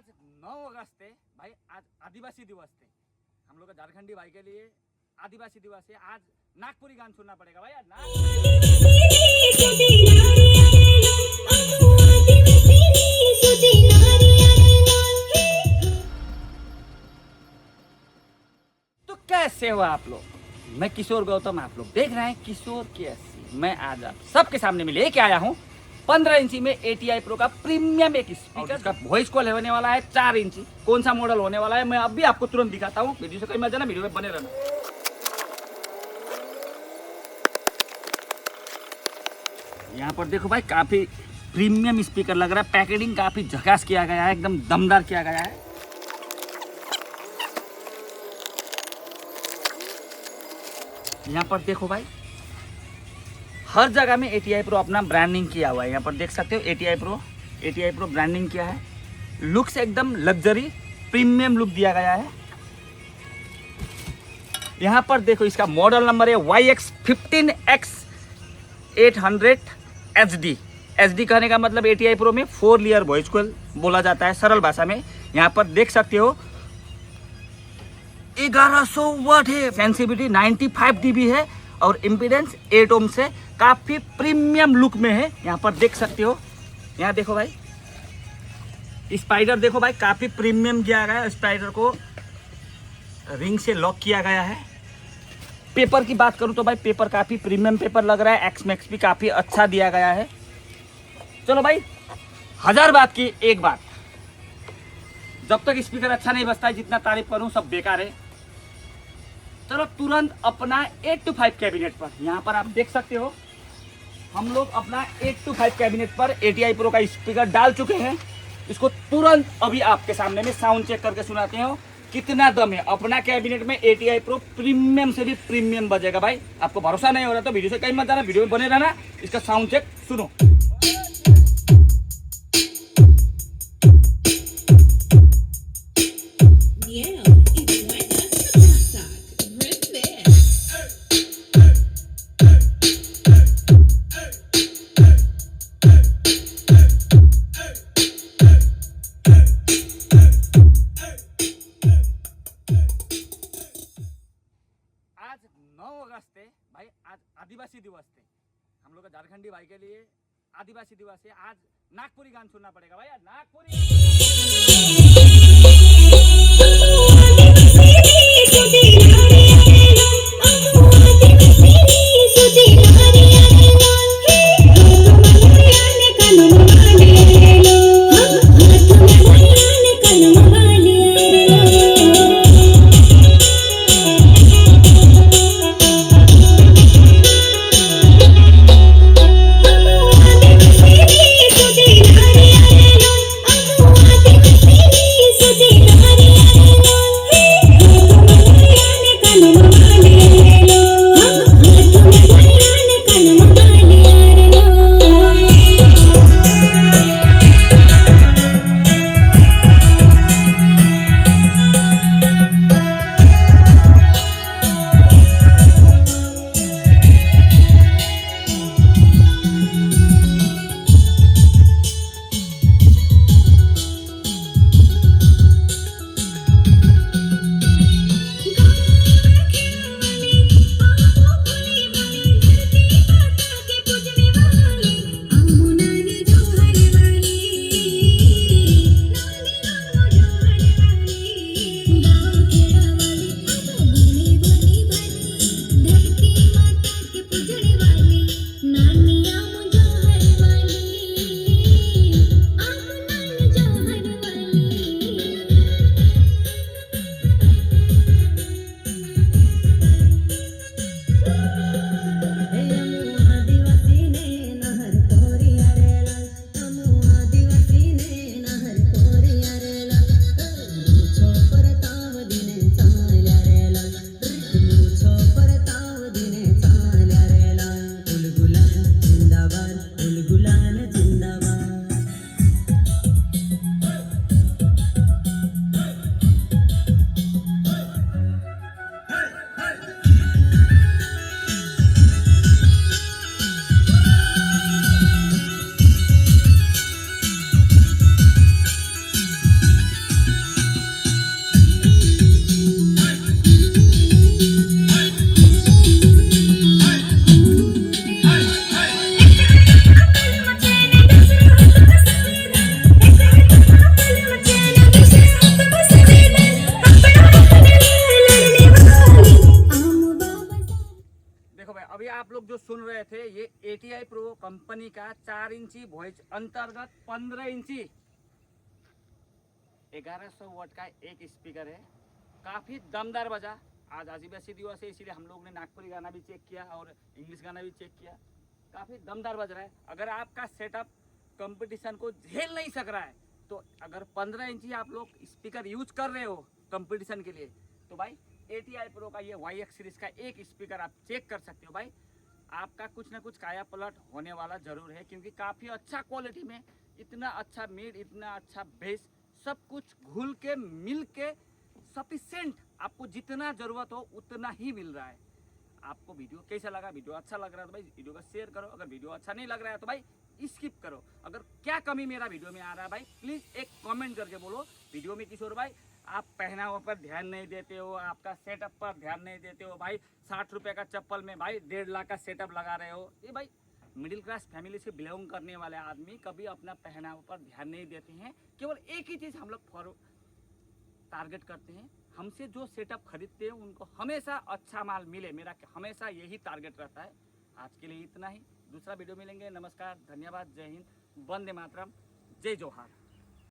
आज 9 अगस्त है भाई, आज आदिवासी दिवस थे हम लोग का झारखंडी भाई के लिए। आदिवासी दिवस है आज, नागपुरी गान सुनना पड़ेगा भाई आज तो कैसे हो आप लोग? मैं किशोर गौतम, आप लोग देख रहे हैं किशोर की अस्सी। मैं आज आप सबके सामने में लेके आया हूँ 15 इंची में ATI Pro का प्रीमियम एक स्पीकर का वॉइस कॉल होने वाला है 4 इंची। कौन सा मॉडल होने वाला है मैं अभी आपको तुरंत दिखाता हूँ। वीडियो से कहीं मत जाना, वीडियो में बने रहना। यहाँ पर देखो भाई, काफी प्रीमियम स्पीकर लग रहा है। पैकेजिंग काफी झकास किया गया है, एकदम दमदार किया गया है। यहाँ पर देखो भाई, हर जगह में ATI Pro अपना ब्रांडिंग किया हुआ है। यहाँ पर देख सकते हो ATI Pro ब्रांडिंग किया है। लुक से एकदम लग्जरी प्रीमियम लुक दिया गया है। यहाँ पर देखो, इसका मॉडल नंबर है YX15X800 HD। HD कहने का मतलब ATI Pro में 4 लेयर वॉइस कॉल बोला जाता है सरल भाषा में। यहाँ पर देख सकते हो 1100 वाट है, सेंसिटिविटी 95 dB है और इम्पीडेंस 8 ओम से काफी प्रीमियम लुक में है। यहाँ पर देख सकते हो, यहाँ देखो भाई स्पाइडर देखो भाई, काफी प्रीमियम किया गया है। स्पाइडर को रिंग से लॉक किया गया है। पेपर की बात करूँ तो भाई पेपर काफी प्रीमियम पेपर लग रहा है। एक्समैक्स भी काफी अच्छा दिया गया है। चलो भाई, 1000 बात की एक बात, जब तक स्पीकर अच्छा नहीं बजता है जितना तारीफ करूं सब बेकार है। चलो तुरंत अपना 8 to 5 कैबिनेट पर, यहाँ पर आप देख सकते हो हम लोग अपना 8 to 5 कैबिनेट पर ATI Pro का स्पीकर डाल चुके हैं। इसको तुरंत अभी आपके सामने में साउंड चेक करके सुनाते हो कितना दम है। अपना कैबिनेट में ATI Pro प्रीमियम से भी प्रीमियम बजेगा भाई। आपको भरोसा नहीं हो रहा तो वीडियो से कहीं मत जाना, वीडियो में बने रहना। इसका साउंड चेक सुनो। आज 9 अगस्त है भाई, आज आदिवासी दिवस थे हम लोग का झारखंडी भाई के लिए। आदिवासी दिवस है आज, नागपुरी गान सुनना पड़ेगा भाई आज नागपुरी। सुन रहे थे, ये ATI Pro कंपनी का 4 इंची वॉइस अंतर्गत 15 इंची 1100 वाट का एक स्पीकर है। काफ़ी दमदार बजा। आज आदिवासी दिवस है, इसीलिए हम लोग ने नागपुरी गाना भी चेक किया और इंग्लिश गाना भी चेक किया। काफ़ी दमदार बज रहा है। अगर आपका सेटअप कंपटीशन को झेल नहीं सक रहा है, तो अगर 15 इंची आप लोग स्पीकर यूज कर रहे हो कंपटीशन के लिए, तो भाई ATI Pro का ये YX सीरीज का एक स्पीकर आप चेक कर सकते हो। भाई आपका कुछ ना कुछ काया पलट होने वाला जरूर है, क्योंकि काफ़ी अच्छा क्वालिटी में इतना अच्छा मिड, इतना अच्छा बेस, सब कुछ घुल के मिल के सफिशेंट आपको जितना ज़रूरत हो उतना ही मिल रहा है। आपको वीडियो कैसा लगा? वीडियो अच्छा लग रहा है तो भाई वीडियो को शेयर करो। अगर वीडियो अच्छा नहीं लग रहा है तो भाई स्किप करो। अगर क्या कमी मेरा वीडियो में आ रहा है भाई, प्लीज़ एक कमेंट करके बोलो। वीडियो में किशोर भाई आप पहनावा पर ध्यान नहीं देते हो, आपका सेटअप पर ध्यान नहीं देते हो भाई। 60 रुपये का चप्पल में भाई 1.5 लाख का सेटअप लगा रहे हो। ये भाई मिडिल क्लास फैमिली से बिलोंग करने वाले आदमी कभी अपना पहनावा पर ध्यान नहीं देते हैं। केवल एक ही चीज़ हम लोग फॉलो टारगेट करते हैं, हमसे जो सेटअप खरीदते हैं उनको हमेशा अच्छा माल मिले। मेरा हमेशा यही टारगेट रहता है। आज के लिए इतना ही। दूसरा वीडियो मिलेंगे। नमस्कार, धन्यवाद, जय हिंद, वंदे मातरम, जय जोहार।